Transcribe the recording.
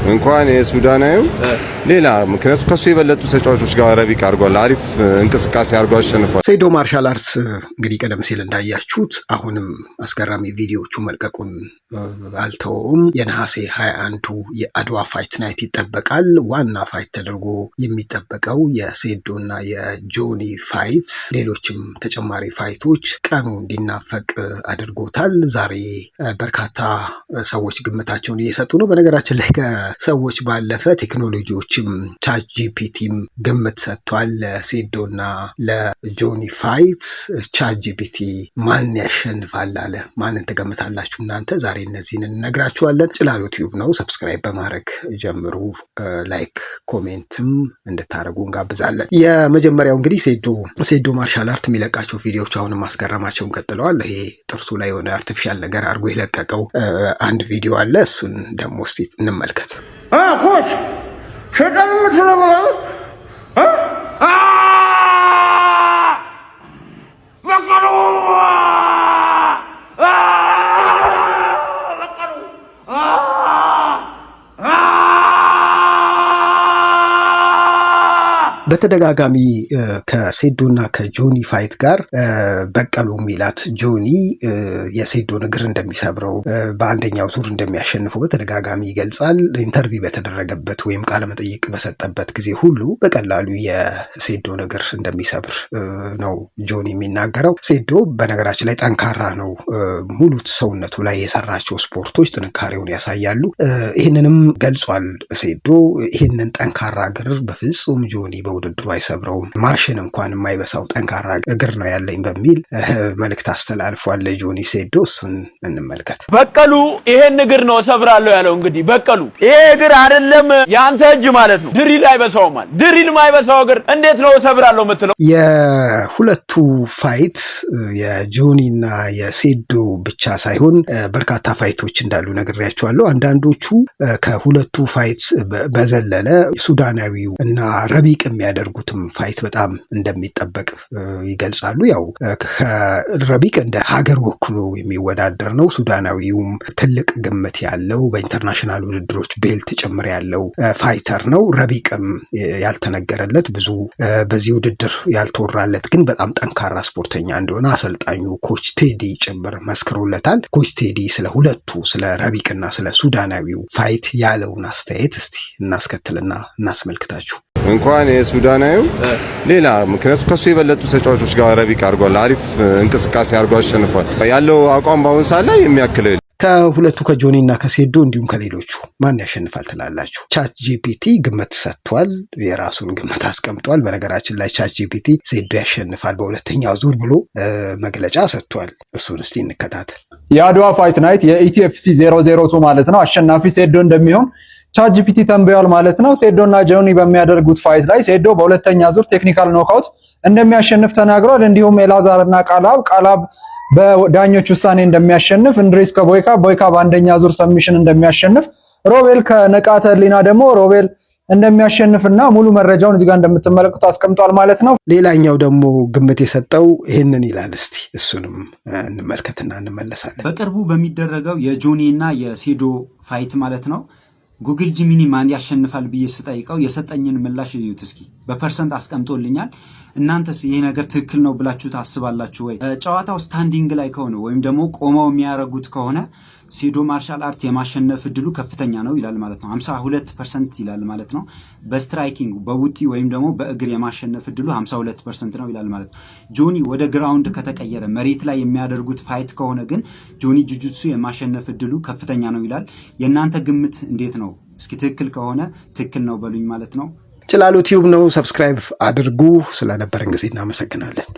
እንኳን የሱዳናዩ ሌላ ምክንያቱ ከሱ የበለጡ ተጫዋቾች ጋር ረቢቅ አድርጓል። አሪፍ እንቅስቃሴ አድርጎ አሸንፏል። ሴዶ ማርሻል አርትስ እንግዲህ ቀደም ሲል እንዳያችሁት አሁንም አስገራሚ ቪዲዮዎቹ መልቀቁን አልተወውም። የነሐሴ 21ዱ የአድዋ ፋይት ናይት ይጠበቃል። ዋና ፋይት ተደርጎ የሚጠበቀው የሴዶና የጆኒ ፋይት፣ ሌሎችም ተጨማሪ ፋይቶች ቀኑ እንዲናፈቅ አድርጎታል። ዛሬ በርካታ ሰዎች ግምታቸውን እየሰጡ ነው። በነገራችን ላይ ከሰዎች ባለፈ ቴክኖሎጂዎችም ቻት ጂፒቲም ግምት ሰጥቷል ለሴዶና ለጆኒ ፋይት። ቻት ጂፒቲ ማን ያሸንፋል አለ። ማንን ትገምታላችሁ እናንተ? ዛሬ እነዚህን እንነግራችኋለን። ጭላሎ ቲዩብ ነው። ሰብስክራይብ በማድረግ ጀምሩ። ላይክ ኮሜንትም እንድታደርጉ እንጋብዛለን። የመጀመሪያው እንግዲህ ሴዶ ማርሻል አርት የሚለቃቸው ቪዲዮዎች አሁንም ማስገረማቸውን ቀጥለዋል። ይሄ ጥርሱ ላይ የሆነ አርቲፊሻል ነገር አድርጎ የለቀቀው አንድ ቪዲዮ አለ። እሱን ደግሞ እስቲ እንመልከት። ኮች ሸቀል ምትለበለው በተደጋጋሚ ከሴዶና ከጆኒ ፋይት ጋር በቀሉ ሚላት ጆኒ የሴዶን እግር እንደሚሰብረው በአንደኛው ዙር እንደሚያሸንፈው በተደጋጋሚ ይገልጻል። ኢንተርቪው በተደረገበት ወይም ቃለመጠይቅ በሰጠበት ጊዜ ሁሉ በቀላሉ የሴዶን እግር እንደሚሰብር ነው ጆኒ የሚናገረው። ሴዶ በነገራችን ላይ ጠንካራ ነው። ሙሉ ሰውነቱ ላይ የሰራቸው ስፖርቶች ጥንካሬውን ያሳያሉ። ይህንንም ገልጿል ሴዶ። ይህንን ጠንካራ እግር በፍጹም ጆኒ ውድድሩ አይሰብረውም፣ ማሽን እንኳን የማይበሳው ጠንካራ እግር ነው ያለኝ በሚል መልእክት አስተላልፏል ለጆኒ ሴዶ። እሱን እንመልከት። በቀሉ ይሄን እግር ነው ሰብራለሁ ያለው። እንግዲህ በቀሉ ይሄ እግር አይደለም ያንተ እጅ ማለት ነው። ድሪል አይበሳው ማለት ድሪል ማይበሳው እግር እንዴት ነው ሰብራለሁ የምትለው? የሁለቱ ፋይት የጆኒና የሴዶ ብቻ ሳይሆን በርካታ ፋይቶች እንዳሉ ነግሬያቸዋለሁ። አንዳንዶቹ ከሁለቱ ፋይት በዘለለ ሱዳናዊው እና ረቢቅ የሚያደርጉትም ፋይት በጣም እንደሚጠበቅ ይገልጻሉ። ያው ረቢቅ እንደ ሀገር ወክሎ የሚወዳደር ነው። ሱዳናዊውም ትልቅ ግምት ያለው በኢንተርናሽናል ውድድሮች ቤልት ጭምር ያለው ፋይተር ነው። ረቢቅም ያልተነገረለት ብዙ በዚህ ውድድር ያልተወራለት ግን በጣም ጠንካራ ስፖርተኛ እንደሆነ አሰልጣኙ ኮች ቴዲ ጭምር መስክሮለታል። ኮች ቴዲ ስለ ሁለቱ ስለ ረቢቅና ስለ ሱዳናዊው ፋይት ያለውን አስተያየት እስቲ እናስከትልና እናስመልክታችሁ። እንኳን የሱዳናዩ ሌላ ምክንያቱ ከሱ የበለጡ ተጫዋቾች ጋር ረቢቅ አድርጓል። አሪፍ እንቅስቃሴ አድርጎ አሸንፏል። ያለው አቋም በአሁን ሰዓት ላይ የሚያክለው ከሁለቱ ከጆኒ እና ከሴዶ እንዲሁም ከሌሎቹ ማን ያሸንፋል ትላላችሁ? ቻት ጂፒቲ ግምት ሰጥቷል። የራሱን ግምት አስቀምጧል። በነገራችን ላይ ቻት ጂፒቲ ሴዶ ያሸንፋል በሁለተኛው ዙር ብሎ መግለጫ ሰጥቷል። እሱን እስቲ እንከታተል። የአድዋ ፋይት ናይት የኢቲኤፍሲ 002 ማለት ነው አሸናፊ ሴዶ እንደሚሆን ቻት ጂፒቲ ተንብያል ማለት ነው። ሴዶና ጆኒ በሚያደርጉት ፋይት ላይ ሴዶ በሁለተኛ ዙር ቴክኒካል ኖክአውት እንደሚያሸንፍ ተናግሯል። እንዲሁም ኤላዛርና ቃላብ በዳኞች ውሳኔ እንደሚያሸንፍ፣ እንድሪስ ከቦይካ በአንደኛ ዙር ሰብሚሽን እንደሚያሸንፍ፣ ሮቤል ከነቃተ ህሊና ደግሞ ሮቤል እንደሚያሸንፍና ሙሉ መረጃውን እዚህ ጋር እንደምትመለከቱ አስቀምጧል ማለት ነው። ሌላኛው ደግሞ ግምት የሰጠው ይህንን ይላል። እስቲ እሱንም እንመልከትና እንመለሳለን። በቅርቡ በሚደረገው የጆኒና የሴዶ ፋይት ማለት ነው ጉግል ጂሚኒ ማን ያሸንፋል ብዬ ስጠይቀው የሰጠኝን ምላሽ እዩት እስኪ። በፐርሰንት አስቀምጦልኛል። እናንተስ ይሄ ነገር ትክክል ነው ብላችሁ ታስባላችሁ ወይ? ጨዋታው ስታንዲንግ ላይ ከሆነ ወይም ደግሞ ቆመው የሚያደርጉት ከሆነ ሴዶ ማርሻል አርት የማሸነፍ እድሉ ከፍተኛ ነው ይላል ማለት ነው። 52% ይላል ማለት ነው። በስትራይኪንግ በቡቲ ወይም ደግሞ በእግር የማሸነፍ እድሉ 52% ነው ይላል ማለት ነው። ጆኒ ወደ ግራውንድ ከተቀየረ መሬት ላይ የሚያደርጉት ፋይት ከሆነ ግን ጆኒ ጁጁትሱ የማሸነፍ እድሉ ከፍተኛ ነው ይላል። የእናንተ ግምት እንዴት ነው? እስኪ ትክክል ከሆነ ትክክል ነው በሉኝ ማለት ነው። ጭላሎ ቲዩብ ነው። ሰብስክራይብ አድርጉ። ስለነበረን ጊዜ እናመሰግናለን።